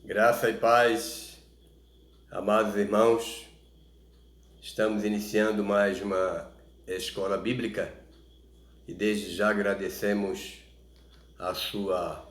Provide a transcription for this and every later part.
Graça e paz, amados irmãos, estamos iniciando mais uma escola bíblica e desde já agradecemos a sua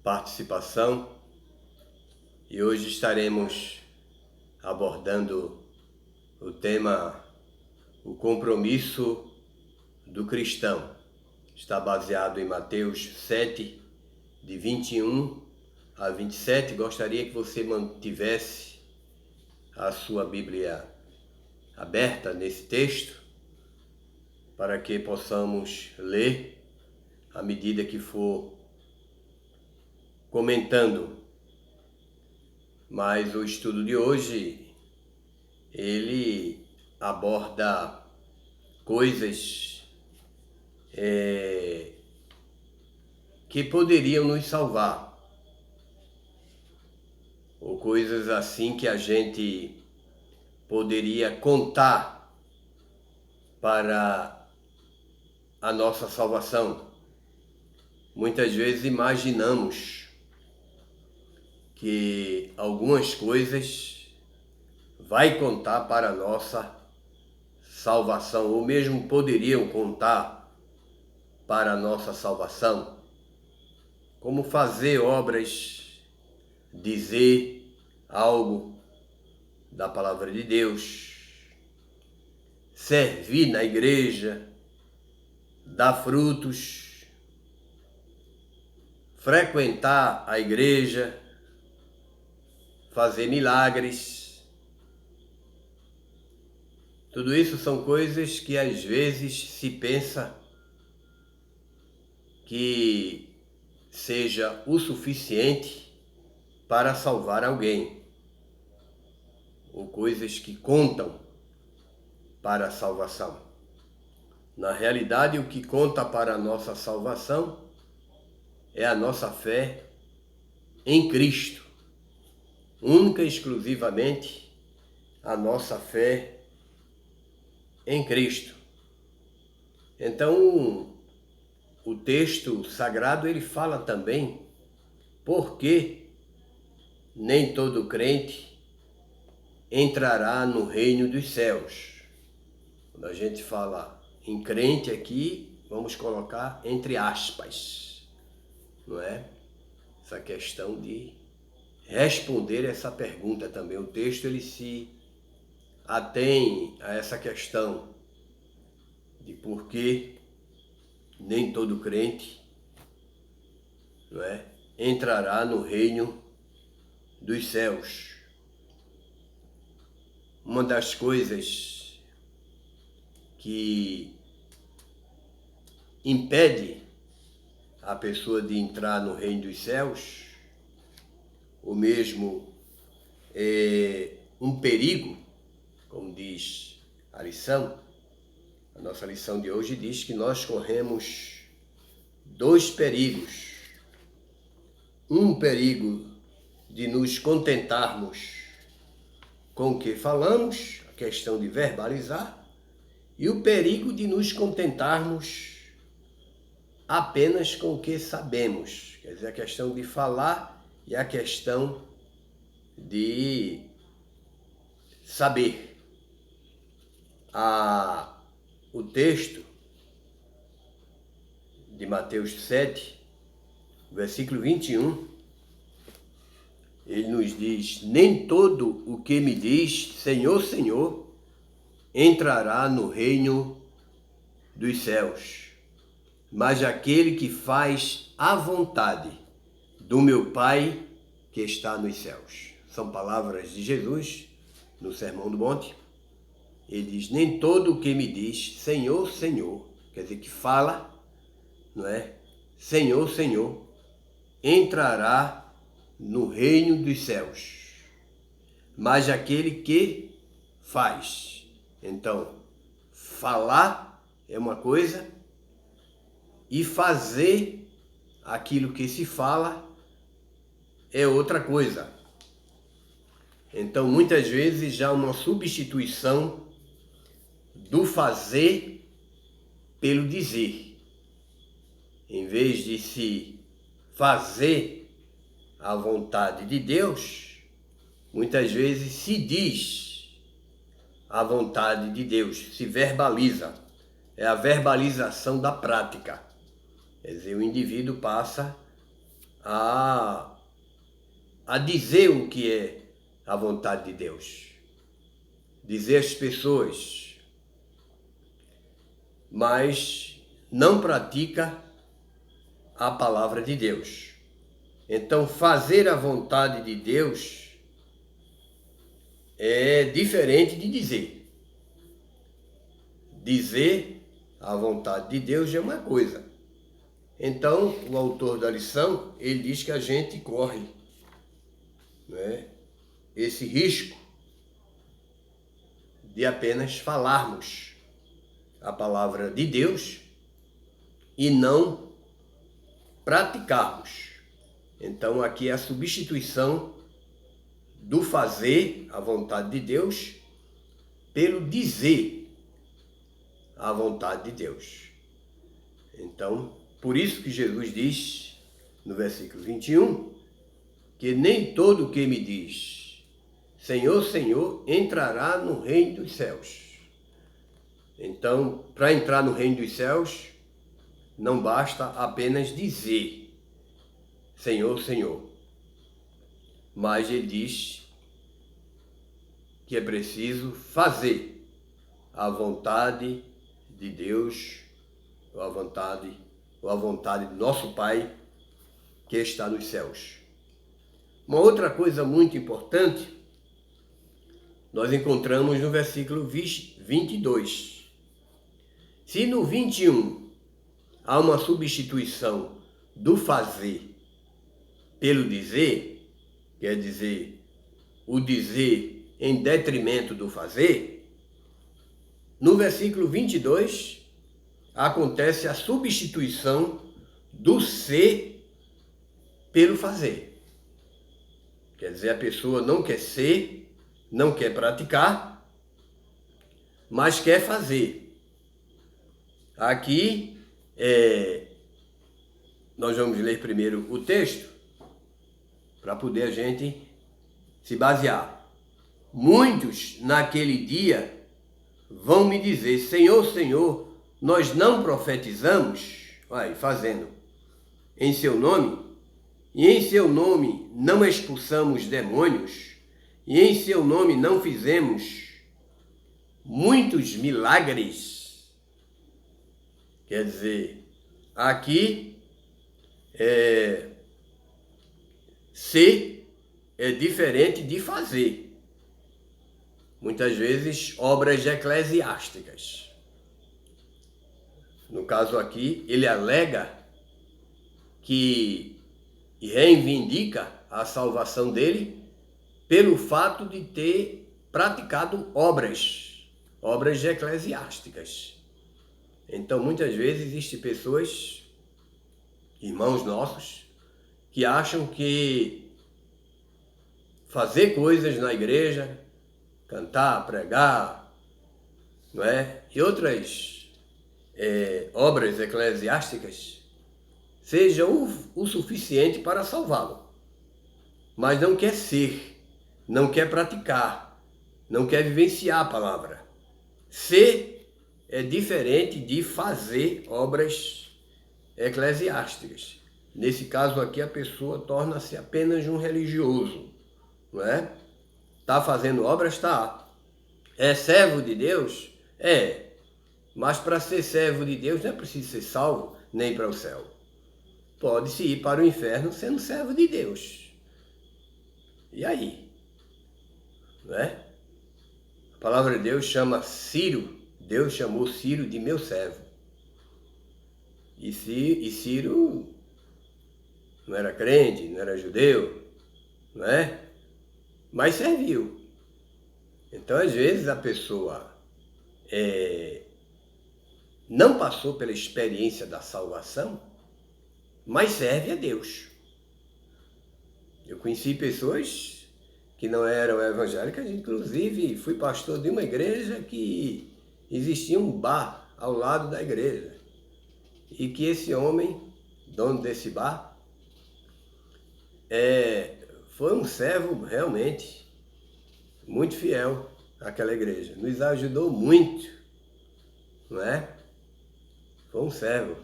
participação e hoje estaremos abordando o tema o compromisso do cristão. Está baseado em Mateus 7, de 21 a 27, gostaria que você mantivesse a sua Bíblia aberta nesse texto, para que possamos ler à medida que for comentando. Mas o estudo de hoje, ele aborda coisas que poderiam nos salvar, ou coisas assim que a gente poderia contar para a nossa salvação. Muitas vezes imaginamos que algumas coisas vai contar para a nossa salvação, ou mesmo poderiam contar para a nossa salvação, como fazer obras, dizer algo da palavra de Deus, servir na igreja, dar frutos, frequentar a igreja, fazer milagres. Tudo isso são coisas que às vezes se pensa que seja o suficiente para salvar alguém, ou coisas que contam para a salvação. Na realidade, o que conta para a nossa salvação é a nossa fé em Cristo, única e exclusivamente a nossa fé em Cristo. Então, o texto sagrado ele fala também porque nem todo crente entrará no reino dos céus. Quando a gente fala em crente aqui, vamos colocar entre aspas, não é? Essa questão de responder essa pergunta também. O texto ele se atém a essa questão de por que nem todo crente, não é, entrará no reino dos céus. Uma das coisas que impede a pessoa de entrar no reino dos céus, ou mesmo um perigo, como diz a lição, a nossa lição de hoje diz que nós corremos dois perigos. Um perigo de nos contentarmos com o que falamos, a questão de verbalizar, e o perigo de nos contentarmos apenas com o que sabemos. Quer dizer, a questão de falar e a questão de saber. O texto de Mateus 7, versículo 21, ele nos diz: nem todo o que me diz Senhor, Senhor, entrará no reino dos céus, mas aquele que faz a vontade do meu Pai que está nos céus. São palavras de Jesus no Sermão do Monte. Ele diz: nem todo o que me diz Senhor, Senhor, quer dizer, que fala, não é? Senhor, Senhor, entrará no reino dos céus, mas aquele que faz. Então, falar é uma coisa e fazer aquilo que se fala é outra coisa. Então, muitas vezes já uma substituição do fazer pelo dizer. Em vez de se fazer a vontade de Deus, muitas vezes se diz a vontade de Deus, se verbaliza. É a verbalização da prática. Quer dizer, o indivíduo passa a dizer o que é a vontade de Deus. Dizer às pessoas, mas não pratica a palavra de Deus. Então, fazer a vontade de Deus é diferente de dizer. Dizer a vontade de Deus é uma coisa. Então, o autor da lição, ele diz que a gente corre, né, esse risco de apenas falarmos a palavra de Deus e não praticarmos. Então, aqui é a substituição do fazer a vontade de Deus pelo dizer a vontade de Deus. Então, por isso que Jesus diz, no versículo 21, que nem todo o que me diz, Senhor, Senhor, entrará no reino dos céus. Então, para entrar no reino dos céus, não basta apenas dizer, Senhor, Senhor. Mas ele diz que é preciso fazer a vontade de Deus, ou a vontade do nosso Pai que está nos céus. Uma outra coisa muito importante, nós encontramos no versículo 22. Se no 21 há uma substituição do fazer pelo dizer, quer dizer, o dizer em detrimento do fazer, no versículo 22 acontece a substituição do ser pelo fazer. Quer dizer, a pessoa não quer ser, não quer praticar, mas quer fazer. Aqui, nós vamos ler primeiro o texto, para poder a gente se basear. Muitos naquele dia vão me dizer, Senhor, Senhor, nós não profetizamos, fazendo, em seu nome, e em seu nome não expulsamos demônios, e em seu nome não fizemos muitos milagres. Quer dizer, aqui ser é diferente de fazer. Muitas vezes, obras eclesiásticas. No caso aqui, ele alega que reivindica a salvação dele pelo fato de ter praticado obras eclesiásticas. Então, muitas vezes, existem pessoas, irmãos nossos, que acham que fazer coisas na igreja, cantar, pregar, não é? E outras obras eclesiásticas sejam o suficiente para salvá-lo. Mas não quer ser, não quer praticar, não quer vivenciar a palavra. Ser é diferente de fazer obras eclesiásticas. Nesse caso aqui, a pessoa torna-se apenas um religioso, não é? Está fazendo obras? Está. É servo de Deus? É. Mas para ser servo de Deus não é preciso ser salvo nem para o céu. Pode-se ir para o inferno sendo servo de Deus. E aí? Não é? A palavra de Deus chama Ciro, Deus chamou Ciro de meu servo. E Ciro não era crente, não era judeu, não é? Mas serviu. Então, às vezes, a pessoa não passou pela experiência da salvação, mas serve a Deus. Eu conheci pessoas que não eram evangélicas, inclusive fui pastor de uma igreja que existia um bar ao lado da igreja. E que esse homem, dono desse bar, foi um servo realmente muito fiel àquela igreja. Nos ajudou muito, não é? Foi um servo,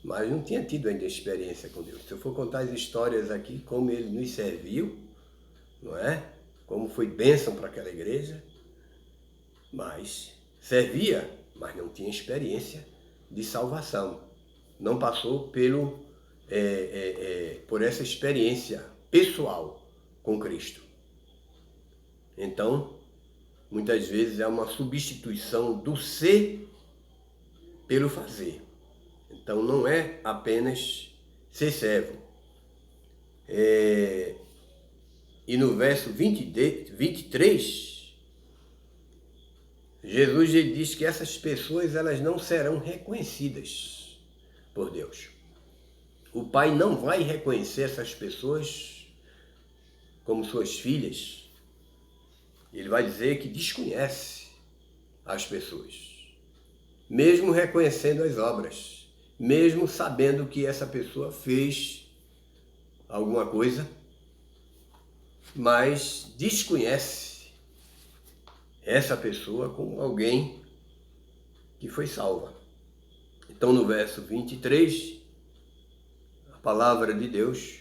mas não tinha tido ainda experiência com Deus. Se eu for contar as histórias aqui, como ele nos serviu, não é? Como foi bênção para aquela igreja, mas servia, mas não tinha experiência de salvação. Não passou por essa experiência pessoal com Cristo. Então, muitas vezes é uma substituição do ser pelo fazer. Então, não é apenas ser servo. E no verso 23, Jesus diz que essas pessoas elas não serão reconhecidas por Deus. O Pai não vai reconhecer essas pessoas como suas filhas. Ele vai dizer que desconhece as pessoas, mesmo reconhecendo as obras, mesmo sabendo que essa pessoa fez alguma coisa, mas desconhece essa pessoa como alguém que foi salva. Então, no verso 23, a palavra de Deus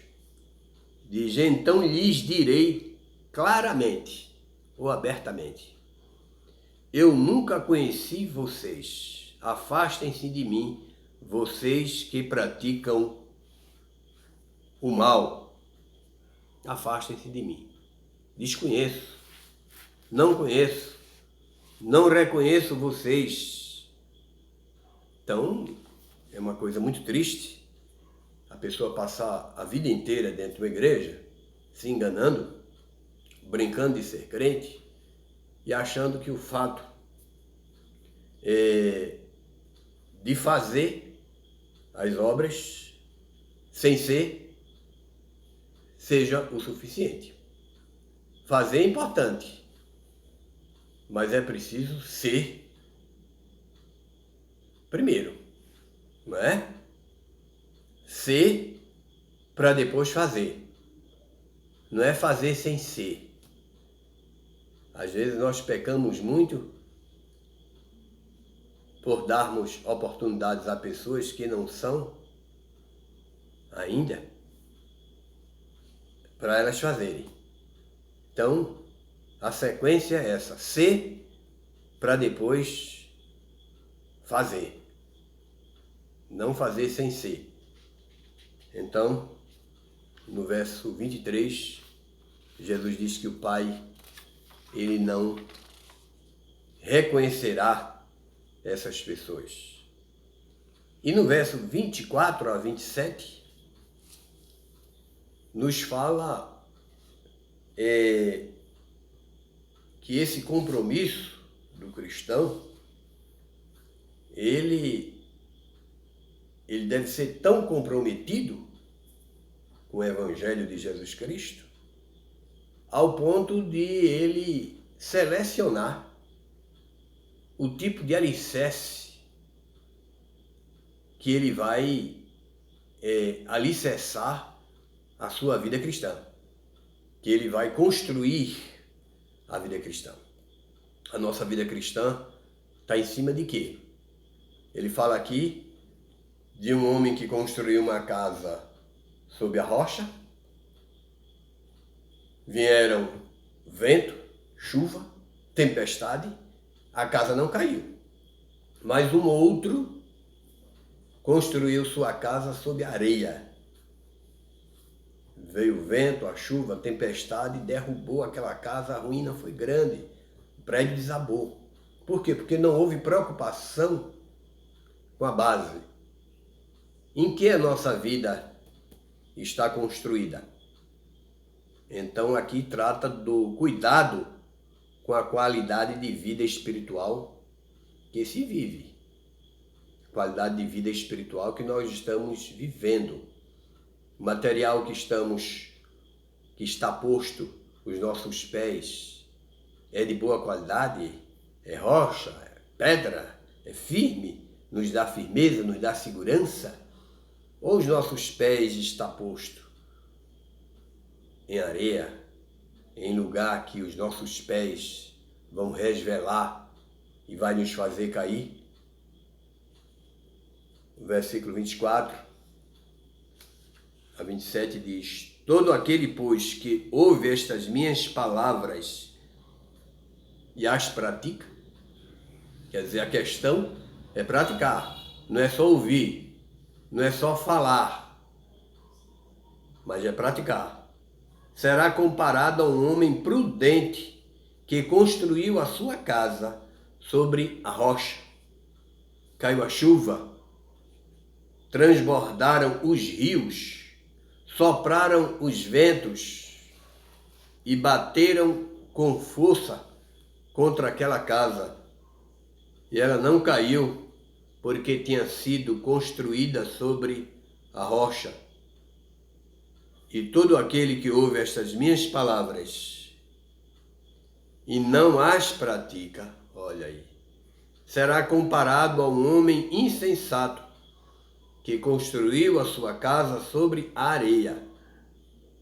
diz: então lhes direi claramente ou abertamente: eu nunca conheci vocês, afastem-se de mim, vocês que praticam o mal. Afastem-se de mim. Desconheço, não conheço, não reconheço vocês. Então, é uma coisa muito triste a pessoa passar a vida inteira dentro de uma igreja, se enganando, brincando de ser crente e achando que o fato de fazer as obras sem ser, seja o suficiente. Fazer é importante, mas é preciso ser primeiro, não é? Ser para depois fazer. Não é fazer sem ser. Às vezes nós pecamos muito por darmos oportunidades a pessoas que não são ainda para elas fazerem. Então, a sequência é essa: ser para depois fazer. Não fazer sem ser. Então, no verso 23, Jesus diz que o Pai, ele não reconhecerá essas pessoas. E no verso 24 a 27, nos fala que esse compromisso do cristão, ele deve ser tão comprometido com o Evangelho de Jesus Cristo, ao ponto de ele selecionar o tipo de alicerce que ele vai alicerçar a sua vida cristã, que ele vai construir a vida cristã. A nossa vida cristã está em cima de quê? Ele fala aqui de um homem que construiu uma casa sob a rocha. Vieram vento, chuva, tempestade, a casa não caiu. Mas um outro construiu sua casa sob a areia. Veio o vento, a chuva, a tempestade, derrubou aquela casa, a ruína foi grande, o prédio desabou. Por quê? Porque não houve preocupação com a base. Em que a nossa vida está construída? Então aqui trata do cuidado com a qualidade de vida espiritual que se vive. Qualidade de vida espiritual que nós estamos vivendo. O material que está posto os nossos pés é de boa qualidade, é rocha, é pedra, é firme, nos dá firmeza, nos dá segurança? Ou os nossos pés está posto em areia, em lugar que os nossos pés vão resvalar e vai nos fazer cair. O versículo 24 a 27 diz: todo aquele, pois, que ouve estas minhas palavras e as pratica, quer dizer, a questão é praticar, não é só ouvir, não é só falar, mas é praticar. Será comparado a um homem prudente que construiu a sua casa sobre a rocha. Caiu a chuva, transbordaram os rios, sopraram os ventos e bateram com força contra aquela casa. E ela não caiu, porque tinha sido construída sobre a rocha. E todo aquele que ouve estas minhas palavras e não as pratica, olha aí, será comparado a um homem insensato que construiu a sua casa sobre a areia.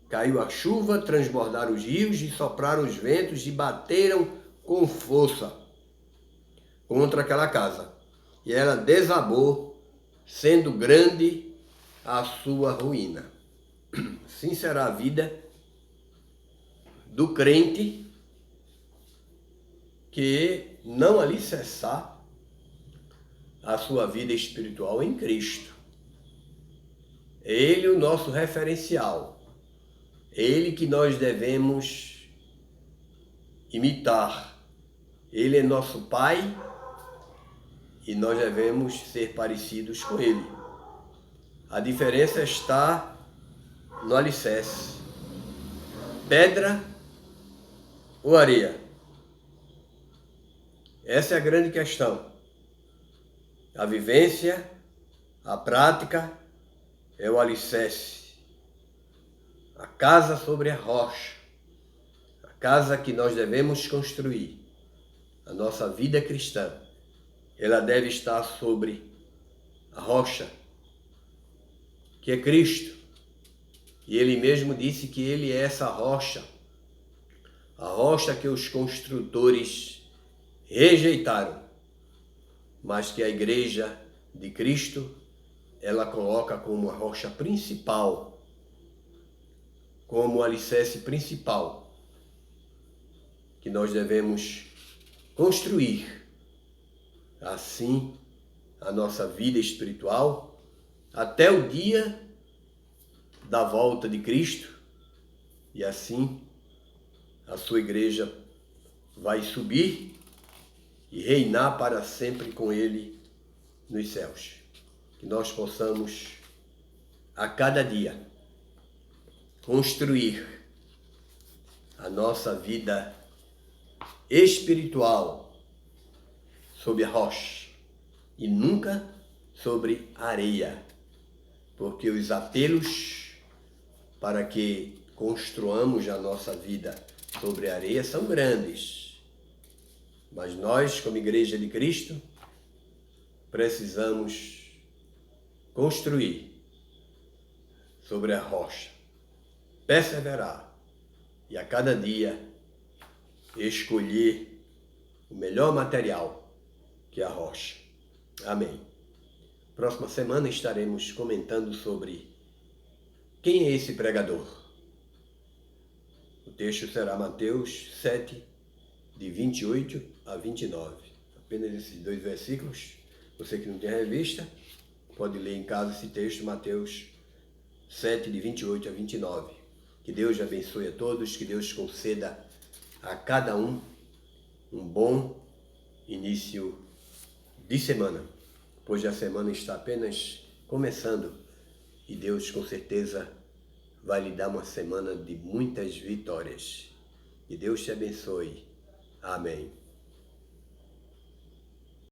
Caiu a chuva, transbordaram os rios e sopraram os ventos e bateram com força contra aquela casa. E ela desabou, sendo grande a sua ruína. Assim será a vida do crente que não alicerçar a sua vida espiritual em Cristo. Ele é o nosso referencial. Ele que nós devemos imitar. Ele é nosso Pai e nós devemos ser parecidos com Ele. A diferença está no alicerce. Pedra ou areia? Essa é a grande questão. A vivência, a prática é o alicerce. A casa sobre a rocha. A casa que nós devemos construir. A nossa vida cristã, ela deve estar sobre a rocha, que é Cristo. E Ele mesmo disse que Ele é essa rocha. A rocha que os construtores rejeitaram, mas que a igreja de Cristo, ela coloca como a rocha principal, como o alicerce principal, que nós devemos construir, assim, a nossa vida espiritual, até o dia da volta de Cristo, e assim a sua igreja vai subir e reinar para sempre com Ele nos céus. Que nós possamos, a cada dia, construir a nossa vida espiritual sobre a rocha e nunca sobre a areia, porque os apelos para que construamos a nossa vida sobre a areia são grandes. Mas nós, como Igreja de Cristo, precisamos construir sobre a rocha, perseverar e a cada dia escolher o melhor material, que é a rocha. Amém. Próxima semana estaremos comentando sobre quem é esse pregador. O texto será Mateus 7, de 28 a 29. Apenas esses 2 versículos. Você que não tem a revista, pode ler em casa esse texto, Mateus 7, de 28 a 29. Que Deus abençoe a todos, que Deus conceda a cada um bom início de semana, pois a semana está apenas começando e Deus com certeza vai lhe dar uma semana de muitas vitórias. Que Deus te abençoe. Amém.